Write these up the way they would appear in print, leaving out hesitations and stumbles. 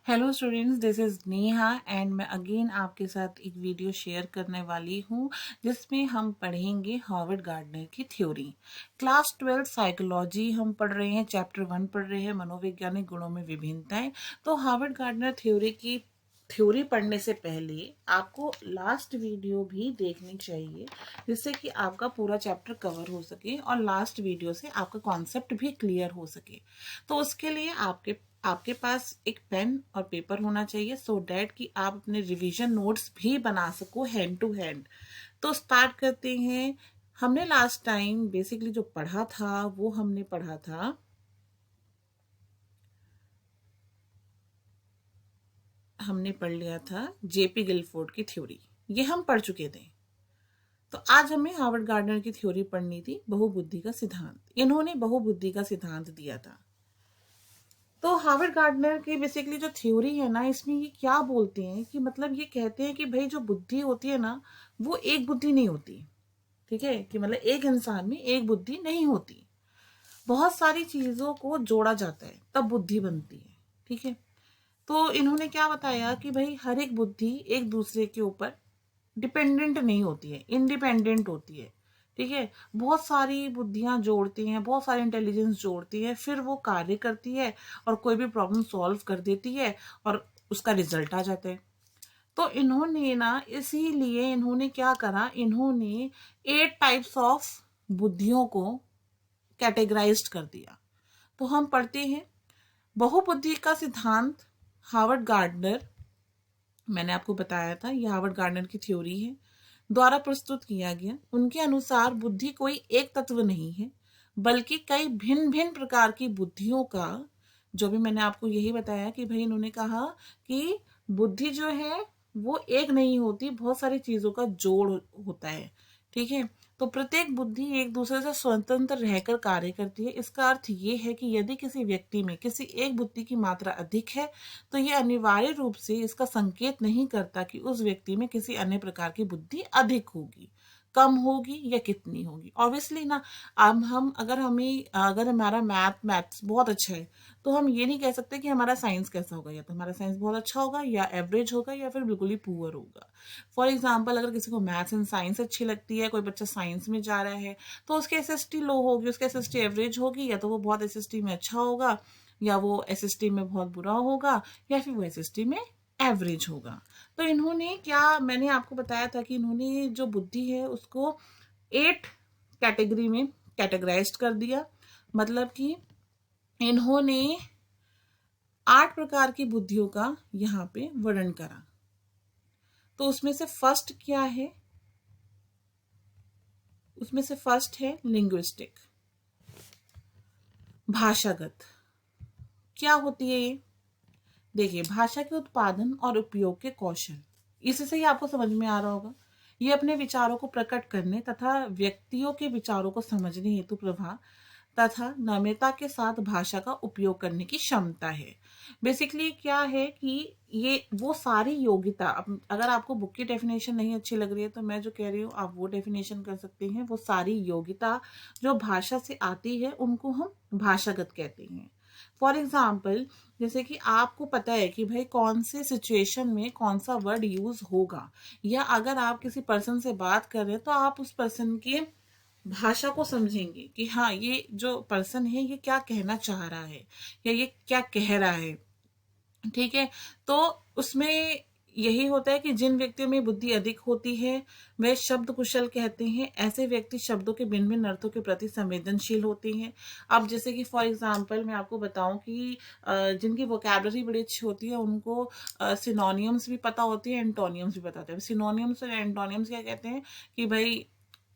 Hello students, this is Neha and मैं again आपके साथ एक वीडियो शेयर करने वाली हूँ जिसमें हम पढ़ेंगे हार्वर्ड गार्डनर की थ्योरी। क्लास 12 साइकोलॉजी हम पढ़ रहे हैं, चैप्टर 1 पढ़ रहे हैं, मनोवैज्ञानिक गुणों में विभिन्नताएं। तो हार्वर्ड गार्डनर थ्योरी की थ्योरी पढ़ने से पहले आपको लास्ट वीडियो भी देखनी चाहिए जिससे कि आपका पूरा चैप्टर कवर हो सके और लास्ट वीडियो से आपका कॉन्सेप्ट भी क्लियर हो सके। तो उसके लिए आपके पास एक पेन और पेपर होना चाहिए सो डैट कि आप अपने रिवीजन नोट्स भी बना सको हैंड टू हैंड। तो स्टार्ट करते हैं। हमने लास्ट टाइम बेसिकली जो पढ़ा था वो हमने पढ़ा था हमने पढ़ लिया था जेपी गिलफोर्ड की थ्योरी। ये हम पढ़ चुके थे। तो आज हमें हार्वर्ड गार्डनर की थ्योरी पढ़नी थी, बहुबुद्धि का सिद्धांत। इन्होंने बहुबुद्धि का सिद्धांत दिया था। तो हार्वर्ड गार्डनर की बेसिकली जो थ्योरी है ना, इसमें ये क्या बोलते हैं कि मतलब ये कहते हैं कि भाई जो बुद्धि होती है ना, वो एक बुद्धि नहीं होती। ठीक है, कि मतलब एक इंसान में एक बुद्धि नहीं होती, बहुत सारी चीजों को जोड़ा जाता है तब बुद्धि बनती है। ठीक है, तो इन्होंने क्या बताया कि भाई हर एक बुद्धि एक दूसरे के ऊपर डिपेंडेंट नहीं होती है, इंडिपेंडेंट होती है। ठीक है, बहुत सारी बुद्धियां जोड़ती हैं, बहुत सारी इंटेलिजेंस जोड़ती है, फिर वो कार्य करती है और कोई भी प्रॉब्लम सॉल्व कर देती है और उसका रिजल्ट आ जाता है। तो इन्होंने ना, इसीलिए इन्होंने क्या करा, इन्होंने 8 टाइप्स ऑफ बुद्धियों को कैटेगराइज्ड कर दिया। तो हम पढ़ते हैं बहुबुद्धि का सिद्धांत। हार्वर्ड गार्डनर, मैंने आपको बताया था ये हार्वर्ड गार्डनर की थ्योरी है, द्वारा प्रस्तुत किया गया। उनके अनुसार बुद्धि कोई एक तत्व नहीं है बल्कि कई भिन्न भिन्न प्रकार की बुद्धियों का, जो भी मैंने आपको यही बताया कि भाई इन्होंने कहा कि बुद्धि जो है वो एक नहीं होती, बहुत सारी चीजों का जोड़ होता है। ठीक है, तो प्रत्येक बुद्धि एक दूसरे से स्वतंत्र रहकर कार्य करती है। इसका अर्थ ये है कि यदि किसी व्यक्ति में किसी एक बुद्धि की मात्रा अधिक है तो ये अनिवार्य रूप से इसका संकेत नहीं करता कि उस व्यक्ति में किसी अन्य प्रकार की बुद्धि अधिक होगी, कम होगी या कितनी होगी। ऑब्वियसली ना, अब हम अगर हमारा मैथ्स बहुत अच्छा है तो हम ये नहीं कह सकते कि हमारा साइंस कैसा होगा, या तो हमारा साइंस बहुत अच्छा होगा या एवरेज होगा या फिर बिल्कुल ही पुअर होगा। फॉर एग्जाम्पल, अगर किसी को मैथ्स एंड साइंस अच्छी लगती है, कोई बच्चा साइंस में जा रहा है, तो उसकी एसएसटी लो होगी, उसकी एसएसटी एवरेज होगी, या तो वो बहुत एसएसटी में अच्छा होगा या वो एसएसटी में बहुत बुरा होगा या फिर वो एसएसटी में एवरेज होगा। तो इन्होंने क्या, मैंने आपको बताया था कि इन्होंने जो बुद्धि है उसको 8 कैटेगरी में कैटेगराइज कर दिया। मतलब कि इन्होंने 8 प्रकार की बुद्धियों का यहाँ पे वर्णन करा। तो उसमें से फर्स्ट है लिंग्विस्टिक, भाषागत। क्या होती है ये? देखिए, भाषा के उत्पादन और उपयोग के कौशल, इससे ही आपको समझ में आ रहा होगा। ये अपने विचारों को प्रकट करने तथा व्यक्तियों के विचारों को समझने हेतु प्रभाव तथा नम्रता के साथ भाषा का उपयोग करने की क्षमता है। बेसिकली क्या है कि ये वो सारी योग्यता, अगर आपको बुक की डेफिनेशन नहीं अच्छी लग रही है तो मैं जो कह रही हूँ आप वो डेफिनेशन कर सकते हैं। वो सारी योग्यता जो भाषा से आती है उनको हम भाषागत कहते हैं। फॉर एग्जाम्पल, जैसे कि आपको पता है कि भाई कौन से सिचुएशन में कौन सा वर्ड यूज होगा, या अगर आप किसी पर्सन से बात कर रहे हैं तो आप उस पर्सन के भाषा को समझेंगे कि हाँ, ये जो पर्सन है ये क्या कहना चाह रहा है या ये क्या कह रहा है। ठीक है, तो उसमें यही होता है कि जिन व्यक्तियों में बुद्धि अधिक होती है वह शब्द कुशल कहते हैं। ऐसे व्यक्ति शब्दों के भिन्न भिन्न अर्थों के प्रति संवेदनशील होते हैं। अब जैसे कि फॉर एग्जांपल मैं आपको बताऊं कि जिनकी वोकैबलरी बड़ी अच्छी होती है उनको सिनोनियम्स भी पता होती है, एंटोनियम्स भी पता होते हैं। सिनोनियम्स और एंटोनियम्स क्या कहते हैं कि भाई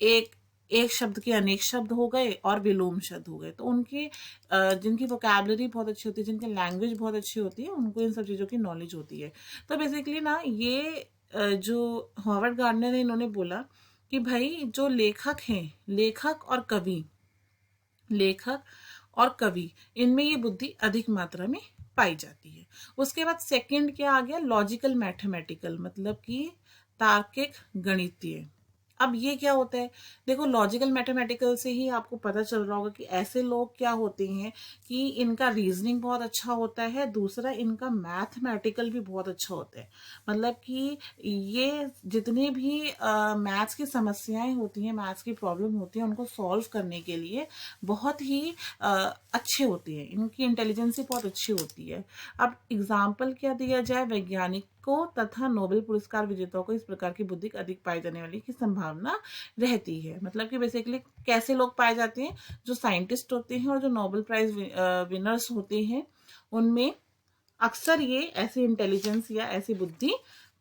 एक एक शब्द के अनेक शब्द हो गए और विलोम शब्द हो गए। तो उनकी जिनकी वोकैबलरी बहुत अच्छी होती है, जिनकी लैंग्वेज बहुत अच्छी होती है, उनको इन सब चीज़ों की नॉलेज होती है। तो बेसिकली ना, ये जो हॉवर्ड गार्डनर है इन्होंने बोला कि भाई जो लेखक और कवि इनमें ये बुद्धि अधिक मात्रा में पाई जाती है। उसके बाद सेकंड क्या आ गया, लॉजिकल मैथमेटिकल, मतलब कि तार्किक गणितीय। अब ये क्या होता है, देखो लॉजिकल मैथमेटिकल से ही आपको पता चल रहा होगा कि ऐसे लोग क्या होते हैं कि इनका रीजनिंग बहुत अच्छा होता है, दूसरा इनका मैथमेटिकल भी बहुत अच्छा होता है। मतलब कि ये जितने भी मैथ्स की समस्याएं होती हैं, मैथ्स की प्रॉब्लम होती है, उनको सॉल्व करने के लिए बहुत ही अच्छे होते हैं, इनकी इंटेलिजेंसी बहुत अच्छी होती है। अब एग्जाम्पल क्या दिया जाए, वैज्ञानिकों तथा नोबेल पुरस्कार विजेताओं को इस प्रकार की बुद्धि अधिक पाई जाने वाली की संभावना रहती है। मतलब कि बेसिकली कैसे लोग पाए जाते हैं, जो साइंटिस्ट होते हैं और जो नोबेल प्राइज विनर्स होते हैं, उनमें अक्सर ये ऐसी इंटेलिजेंस या ऐसी बुद्धि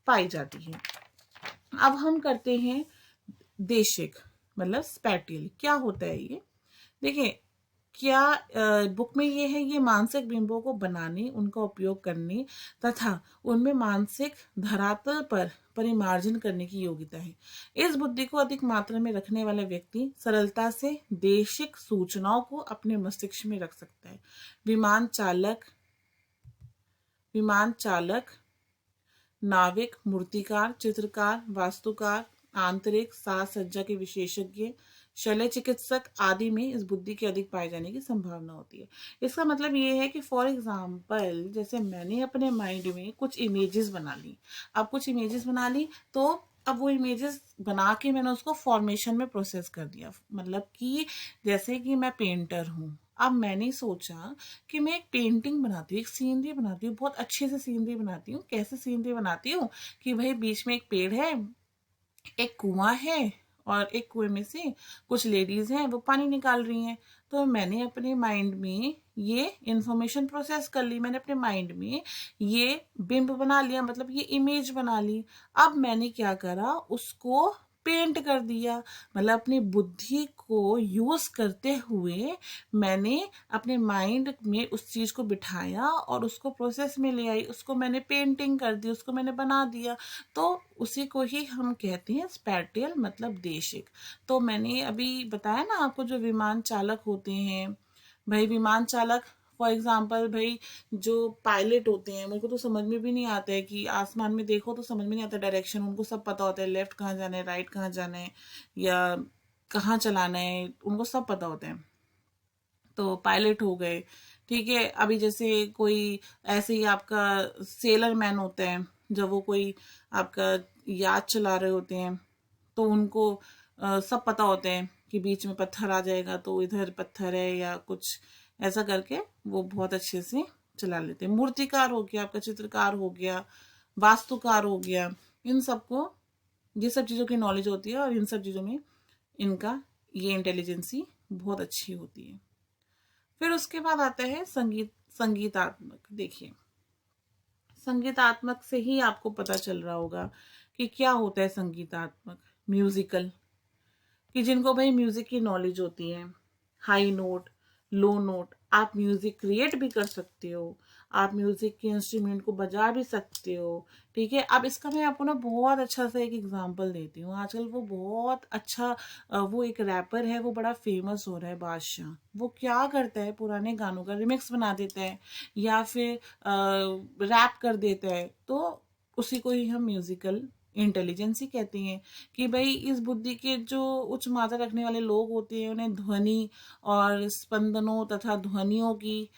पाई जाती है। अब हम करते हैं देशिक, मतलब स्पैटियल। क्या होता है ये, देखिए क्या बुक में ये है, ये मानसिक बिंबों को बनाने, उनका उपयोग करने तथा उनमें मानसिक धरातल पर परिमार्जन करने की योग्यता है। इस बुद्धि को अधिक मात्रा में रखने वाला व्यक्ति सरलता से देशिक सूचनाओं को अपने मस्तिष्क में रख सकता है। विमान चालक, नाविक, मूर्तिकार, चित्रकार, वास्तुकार, आंतरिक साज सज्जा के विशेषज्ञ, शल्य चिकित्सक आदि में इस बुद्धि के अधिक पाए जाने की संभावना होती है। इसका मतलब ये है कि फॉर एग्जाम्पल जैसे मैंने अपने माइंड में कुछ इमेजेस बना ली, अब कुछ इमेजेस बना ली तो अब वो इमेजेस बना के मैंने उसको फॉर्मेशन में प्रोसेस कर दिया। मतलब कि जैसे कि मैं पेंटर हूँ, अब मैंने सोचा कि मैं एक पेंटिंग बनाती हूँ, एक सीनरी बनाती हूँ, बहुत अच्छे से सीनरी बनाती हूँ। कैसे सीनरी बनाती हूँ कि भाई बीच में एक पेड़ है, एक कुआं है, और एक कुएं में से कुछ लेडीज हैं वो पानी निकाल रही हैं। तो मैंने अपने माइंड में ये इंफॉर्मेशन प्रोसेस कर ली, मैंने अपने माइंड में ये बिंब बना लिया, मतलब ये इमेज बना ली। अब मैंने क्या करा, उसको पेंट कर दिया। मतलब अपनी बुद्धि को यूज करते हुए मैंने अपने माइंड में उस चीज को बिठाया और उसको प्रोसेस में ले आई, उसको मैंने पेंटिंग कर दी, उसको मैंने बना दिया। तो उसी को ही हम कहते हैं स्पैटियल, मतलब देशिक। तो मैंने अभी बताया ना आपको, जो विमान चालक होते हैं, भाई विमान चालक फॉर एग्जाम्पल, भाई जो पायलट होते हैं, मेरे को तो समझ में भी नहीं आता है कि आसमान में देखो तो समझ में नहीं आता डायरेक्शन, उनको सब पता होता है लेफ्ट कहाँ जाना है, राइट कहाँ जाना है, या कहाँ चलाना है, उनको सब पता होता है। तो पायलट हो गए, ठीक है। अभी जैसे कोई ऐसे ही आपका सेलर मैन होता है, जब वो कोई आपका याद चला रहे होते हैं तो उनको सब पता होते हैं कि बीच में पत्थर आ जाएगा तो इधर पत्थर है या कुछ ऐसा करके वो बहुत अच्छे से चला लेते हैं। मूर्तिकार हो गया, आपका चित्रकार हो गया, वास्तुकार हो गया, इन सबको ये सब चीज़ों की नॉलेज होती है और इन सब चीज़ों में इनका ये इंटेलिजेंसी बहुत अच्छी होती है। फिर उसके बाद आता है संगीतात्मक। देखिए संगीतात्मक से ही आपको पता चल रहा होगा कि क्या होता है संगीतात्मक, म्यूजिकल, कि जिनको भाई म्यूजिक की नॉलेज होती है, हाई नोट, लो नोट, आप म्यूजिक क्रिएट भी कर सकते हो, आप म्यूजिक के इंस्ट्रूमेंट को बजा भी सकते हो, ठीक है। अब इसका मैं आपको ना बहुत अच्छा सा एक एग्जांपल देती हूँ। आजकल वो बहुत अच्छा वो एक रैपर है, वो बड़ा फेमस हो रहा है, बादशाह। वो क्या करता है, पुराने गानों का रिमिक्स बना देता है या फिर रैप कर देता है, तो उसी को ही हम म्यूजिकल इंटेलिजेंस ही कहते हैं। कि भाई इस बुद्धि के जो उच्च मात्रा रखने वाले लोग होते हैं, उन्हें ध्वनि और स्पंदनों तथा ध्वनियों की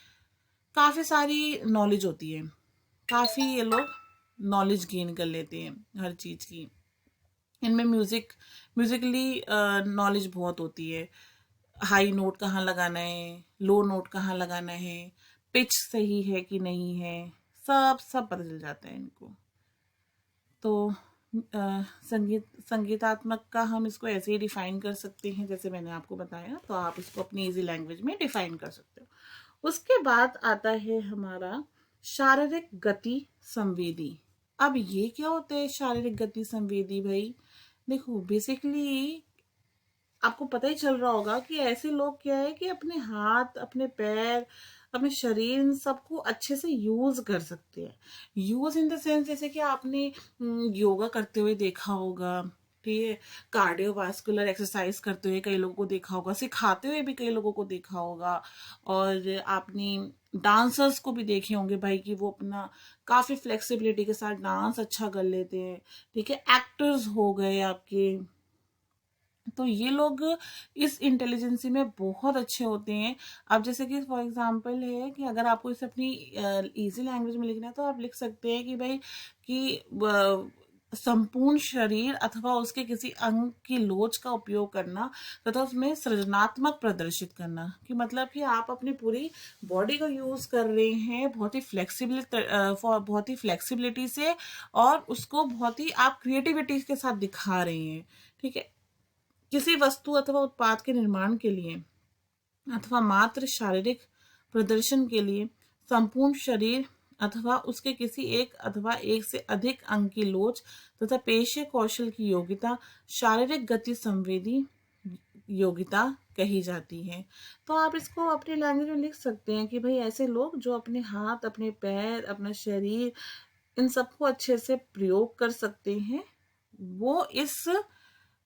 काफी सारी नॉलेज होती है, काफी ये लोग नॉलेज गेन कर लेते हैं हर चीज की। इनमें म्यूजिकली नॉलेज बहुत होती है, हाई नोट कहाँ लगाना है, लो नोट कहाँ लगाना है, पिच सही है कि नहीं है, सब सब पता चल जाता है इनको। तो संगीतात्मक का हम इसको ऐसे ही डिफाइन कर सकते हैं जैसे मैंने आपको बताया, तो आप इसको अपनी इजी लैंग्वेज में डिफाइन कर सकते हो। उसके बाद आता है हमारा शारीरिक गति संवेदी। अब ये क्या होता है शारीरिक गति संवेदी, भाई देखो बेसिकली आपको पता ही चल रहा होगा कि ऐसे लोग क्या है कि अपने हाथ, अपने पैर, अपने शरीर, इन सबको अच्छे से यूज कर सकते हैं। यूज इन द सेंस जैसे कि आपने योगा करते हुए देखा होगा, ठीक है, कार्डियोवास्कुलर एक्सरसाइज करते हुए कई लोगों को देखा होगा, सिखाते हुए भी कई लोगों को देखा होगा, और आपने डांसर्स को भी देखे होंगे भाई कि वो अपना काफी फ्लेक्सिबिलिटी के साथ डांस अच्छा कर लेते हैं, ठीक है। एक्टर्स हो गए आपके, तो ये लोग इस इंटेलिजेंसी में बहुत अच्छे होते हैं। अब जैसे कि फॉर एग्जांपल है कि अगर आपको इसे अपनी इजी लैंग्वेज में लिखना है तो आप लिख सकते हैं कि भाई कि संपूर्ण शरीर अथवा उसके किसी अंग की लोच का उपयोग करना तथा उसमें सृजनात्मक प्रदर्शित करना, कि मतलब कि आप अपनी पूरी बॉडी को यूज कर रहे हैं बहुत ही फ्लेक्सिबिलिटी से, और उसको बहुत ही आप क्रिएटिविटी के साथ दिखा रहे हैं। ठीक है, किसी वस्तु अथवा उत्पाद के निर्माण के लिए अथवा मात्र शारीरिक प्रदर्शन के लिए संपूर्ण शरीर अथवा उसके किसी एक अथवा एक से अधिक अंग की लोच तथा पेशे कौशल की योग्यता शारीरिक गति संवेदी योग्यता कही जाती है। तो आप इसको अपनी लैंग्वेज में लिख सकते हैं कि भाई ऐसे लोग जो अपने हाथ, अपने पैर, अपना शरीर, इन सबको अच्छे से प्रयोग कर सकते हैं, वो इस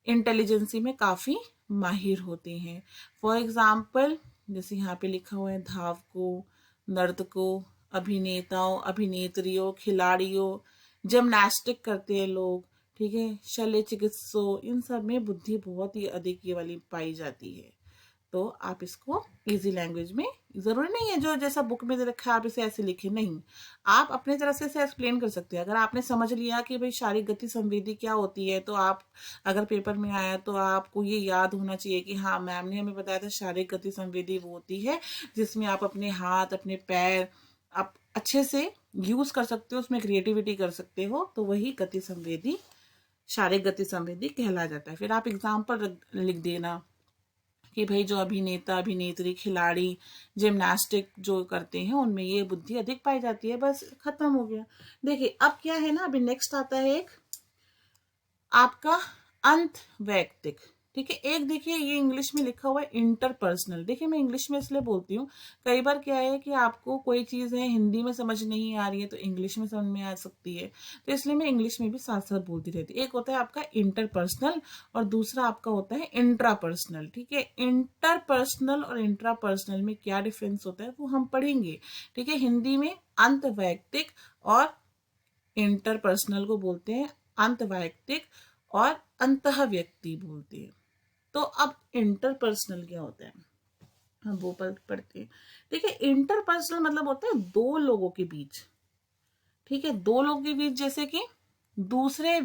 इंटेलिजेंसी में काफ़ी माहिर होते हैं। फॉर एग्जाम्पल जैसे यहाँ पे लिखा हुआ है धावकों, नर्तकों, अभिनेताओं, अभिनेत्रियों, खिलाड़ियों, जिम्नास्टिक करते हैं लोग, ठीक है, शल्य चिकित्सकों, इन सब में बुद्धि बहुत ही अधिक ये वाली पाई जाती है। तो आप इसको इजी लैंग्वेज में, जरूरी नहीं है जो जैसा बुक में दे रखा है आप इसे ऐसे लिखें, नहीं, आप अपने तरफ से इसे एक्सप्लेन कर सकते हैं। अगर आपने समझ लिया कि भाई शारीरिक गति संवेदी क्या होती है, तो आप अगर पेपर में आया तो आपको ये याद होना चाहिए कि हाँ मैम ने हमें बताया था शारीरिक गति संवेदी वो होती है जिसमें आप अपने हाथ, अपने पैर आप अच्छे से यूज कर सकते हो, उसमें क्रिएटिविटी कर सकते हो, तो वही गति संवेदी, शारीरिक गति संवेदी कहला जाता है। फिर आप एग्जाम्पल लिख देना कि भाई जो अभिनेता, अभिनेत्री, खिलाड़ी जिम्नास्टिक जो करते हैं उनमें ये बुद्धि अधिक पाई जाती है। बस खत्म हो गया। देखिए अब क्या है ना, अभी नेक्स्ट आता है एक आपका अंत वैयक्तिक। ठीक है, एक देखिए ये इंग्लिश में लिखा हुआ है इंटरपर्सनल। देखिए मैं इंग्लिश में इसलिए बोलती हूँ, कई बार क्या है कि आपको कोई चीज़ है हिंदी में समझ नहीं आ रही है तो इंग्लिश में समझ में आ सकती है, तो इसलिए मैं इंग्लिश में भी साथ साथ बोलती रहती हूँ। एक होता है आपका इंटरपर्सनल और दूसरा आपका होता है इंट्रापर्सनल। ठीक है, इंटरपर्सनल और इंट्रापर्सनल में क्या डिफरेंस होता है वो हम पढ़ेंगे। ठीक है, हिंदी में अंत वैयक्तिक और इंटरपर्सनल को बोलते हैं अंत वैयक्तिक और अंतः व्यक्ति बोलते हैं। तो अब इंटरपर्सनल क्या होता है हम वो पढ़ते हैं। देखिए इंटरपर्सनल मतलब होता है दो लोगों के बीच। ठीक है, दो लोगों के बीच, जैसे कि दूसरे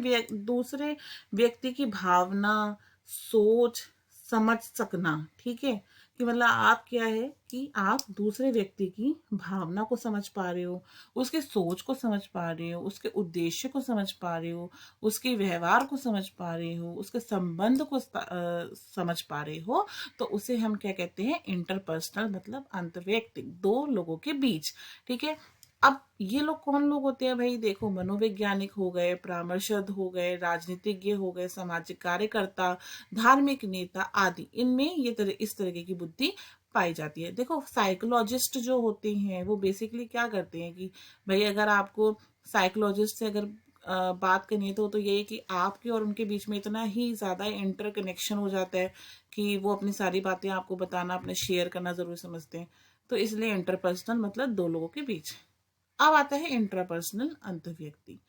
व्यक्ति की भावना, सोच समझ सकना। ठीक है, कि मतलब आप क्या है कि आप दूसरे व्यक्ति की भावना को समझ पा रहे हो, उसके सोच को समझ पा रहे हो, उसके उद्देश्य को समझ पा रहे हो, उसके व्यवहार को समझ पा रहे हो, उसके संबंध को समझ पा रहे हो, तो उसे हम क्या कहते हैं, इंटरपर्सनल, मतलब अंतर्वैयक्तिक, दो लोगों के बीच। ठीक है, अब ये लोग कौन लोग होते हैं भाई, देखो मनोवैज्ञानिक हो गए, परामर्शद हो गए, राजनीतिज्ञ हो गए, सामाजिक कार्यकर्ता, धार्मिक नेता आदि, इनमें इस तरीके की बुद्धि पाई जाती है। देखो साइकोलॉजिस्ट जो होते हैं वो बेसिकली क्या करते हैं कि भाई अगर आपको साइकोलॉजिस्ट से अगर बात करनी है तो ये है कि आपके और उनके बीच में इतना ही ज़्यादा इंटर कनेक्शन हो जाता है कि वो अपनी सारी बातें आपको बताना, अपने शेयर करना ज़रूरी समझते हैं। तो इसलिए इंटरपर्सनल मतलब दो लोगों के बीच। अब आता है इंट्रापर्सनल, अंतर्व्यक्ति।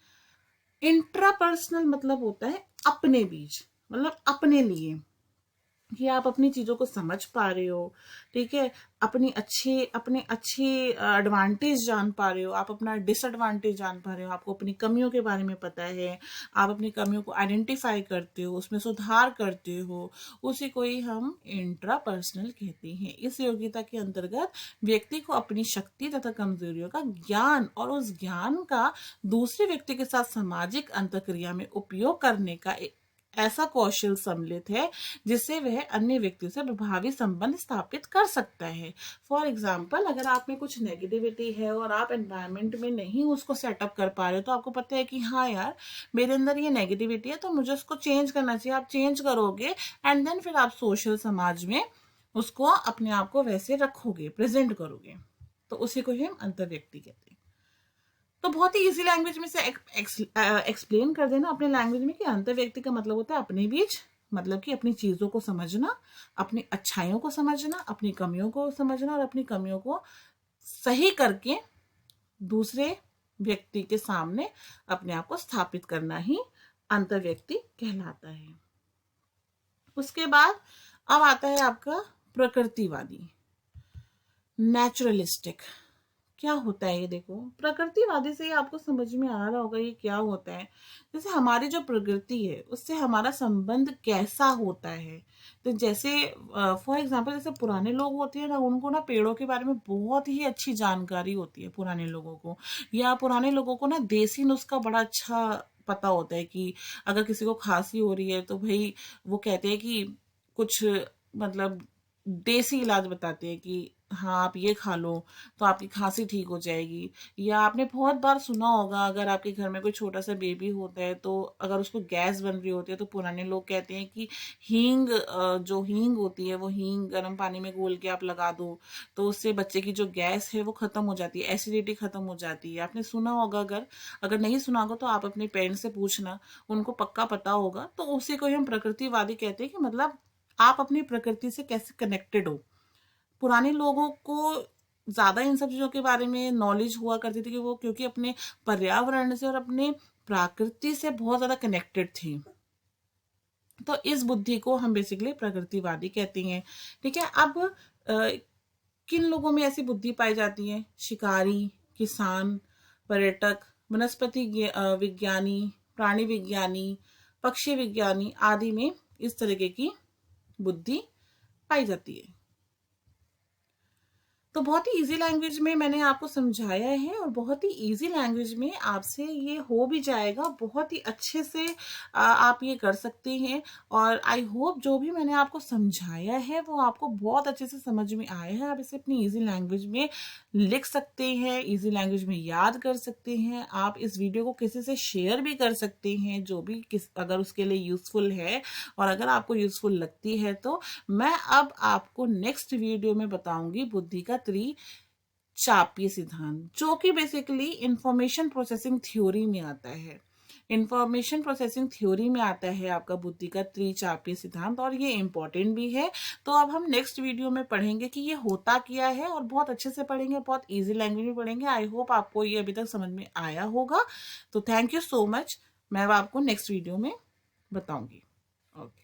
इंट्रापर्सनल मतलब होता है अपने बीच, मतलब अपने लिए, कि आप अपनी चीजों को समझ पा रहे हो। ठीक है, अपने अच्छे एडवांटेज जान पा रहे हो, आप अपना डिसएडवांटेज जान पा रहे हो, आपको अपनी कमियों के बारे में पता है, आप अपनी कमियों को आइडेंटिफाई करते हो, उसमें सुधार करते हो, उसी को ही हम इंट्रापर्सनल कहते हैं। इस योग्यता के अंतर्गत व्यक्ति को अपनी शक्ति तथा कमजोरियों का ज्ञान और उस ज्ञान का दूसरे व्यक्ति के साथ सामाजिक अंतःक्रिया में उपयोग करने का ऐसा कौशल सम्मिलित है जिससे वह अन्य व्यक्तियों से प्रभावी संबंध स्थापित कर सकता है। फॉर एग्जाम्पल अगर आप में कुछ नेगेटिविटी है और आप एनवायरमेंट में नहीं उसको सेटअप कर पा रहे हो, तो आपको पता है कि हाँ यार मेरे अंदर ये नेगेटिविटी है तो मुझे उसको चेंज करना चाहिए, आप चेंज करोगे एंड देन फिर आप सोशल समाज में उसको अपने आप को वैसे रखोगे, प्रेजेंट करोगे, तो उसी को ही हम अंतर्व्यक्ति कहते हैं। तो बहुत ही इजी लैंग्वेज में से एक्सप्लेन कर देना अपने लैंग्वेज में कि अंतर्व्यक्ति का मतलब होता है अपने बीच, मतलब कि अपनी चीजों को समझना, अपनी अच्छाइयों को समझना, अपनी कमियों को समझना और अपनी कमियों को सही करके दूसरे व्यक्ति के सामने अपने आप को स्थापित करना ही अंतर्व्यक्ति कहलाता है। उसके बाद अब आता है आपका प्रकृतिवादी, नेचुरलिस्टिक। क्या होता है ये देखो, प्रकृतिवादी से ही आपको समझ में आ रहा होगा ये क्या होता है। जैसे हमारी जो प्रकृति है उससे हमारा संबंध कैसा होता है। तो जैसे फॉर एग्जांपल जैसे पुराने लोग होते हैं ना, उनको ना पेड़ों के बारे में बहुत ही अच्छी जानकारी होती है पुराने लोगों को, या पुराने लोगों को ना देसी नुस्खा बड़ा अच्छा पता होता है कि अगर किसी को खांसी हो रही है तो भाई वो कहते हैं कि कुछ मतलब देसी इलाज बताते हैं कि हाँ आप ये खा लो तो आपकी खांसी ठीक हो जाएगी। या आपने बहुत बार सुना होगा, अगर आपके घर में कोई छोटा सा बेबी होता है तो अगर उसको गैस बन रही होती है तो पुराने लोग कहते हैं कि हींग, जो हींग होती है वो हींग गर्म पानी में घोल के आप लगा दो तो उससे बच्चे की जो गैस है वो खत्म हो जाती है, एसिडिटी खत्म हो जाती है। आपने सुना होगा, अगर अगर नहीं सुना होगा तो आप अपने पेरेंट्स से पूछना, उनको पक्का पता होगा। तो उसी को ही हम प्रकृतिवादी कहते हैं कि मतलब आप अपनी प्रकृति से कैसे कनेक्टेड हो। पुराने लोगों को ज्यादा इन सब चीजों के बारे में नॉलेज हुआ करती थी कि वो क्योंकि अपने पर्यावरण से और अपने प्रकृति से बहुत ज्यादा कनेक्टेड थी। तो इस बुद्धि को हम बेसिकली प्रकृतिवादी कहते हैं। ठीक है, अब किन लोगों में ऐसी बुद्धि पाई जाती है? शिकारी, किसान, पर्यटक, वनस्पति विज्ञानी, प्राणी विज्ञानी, पक्षी विज्ञानी आदि में इस तरीके की बुद्धि पाई जाती है। तो बहुत ही इजी लैंग्वेज में मैंने आपको समझाया है और बहुत ही इजी लैंग्वेज में आपसे ये हो भी जाएगा, बहुत ही अच्छे से आप ये कर सकते हैं। और आई होप जो भी मैंने आपको समझाया है वो आपको बहुत अच्छे से समझ में आया है। आप इसे अपनी इजी लैंग्वेज में लिख सकते हैं, इजी लैंग्वेज में याद कर सकते हैं। आप इस वीडियो को किसी से शेयर भी कर सकते हैं जो भी अगर उसके लिए यूजफुल है, और अगर आपको यूजफुल लगती है तो मैं अब आपको नेक्स्ट वीडियो में बताऊंगी बुद्धि का त्रिचापीय सिद्धांत, जो कि बेसिकली इंफॉर्मेशन प्रोसेसिंग थ्योरी में आता है। इंफॉर्मेशन प्रोसेसिंग थ्योरी में आता है आपका बुद्धि का त्रिचापीय सिद्धांत, और ये इंपॉर्टेंट भी है। तो अब हम नेक्स्ट वीडियो में पढ़ेंगे कि ये होता क्या है, और बहुत अच्छे से पढ़ेंगे, बहुत इजी लैंग्वेज में पढ़ेंगे। आई होप आपको ये अभी तक समझ में आया होगा। तो थैंक यू सो मच, मैं आपको नेक्स्ट वीडियो में बताऊंगी। ओके।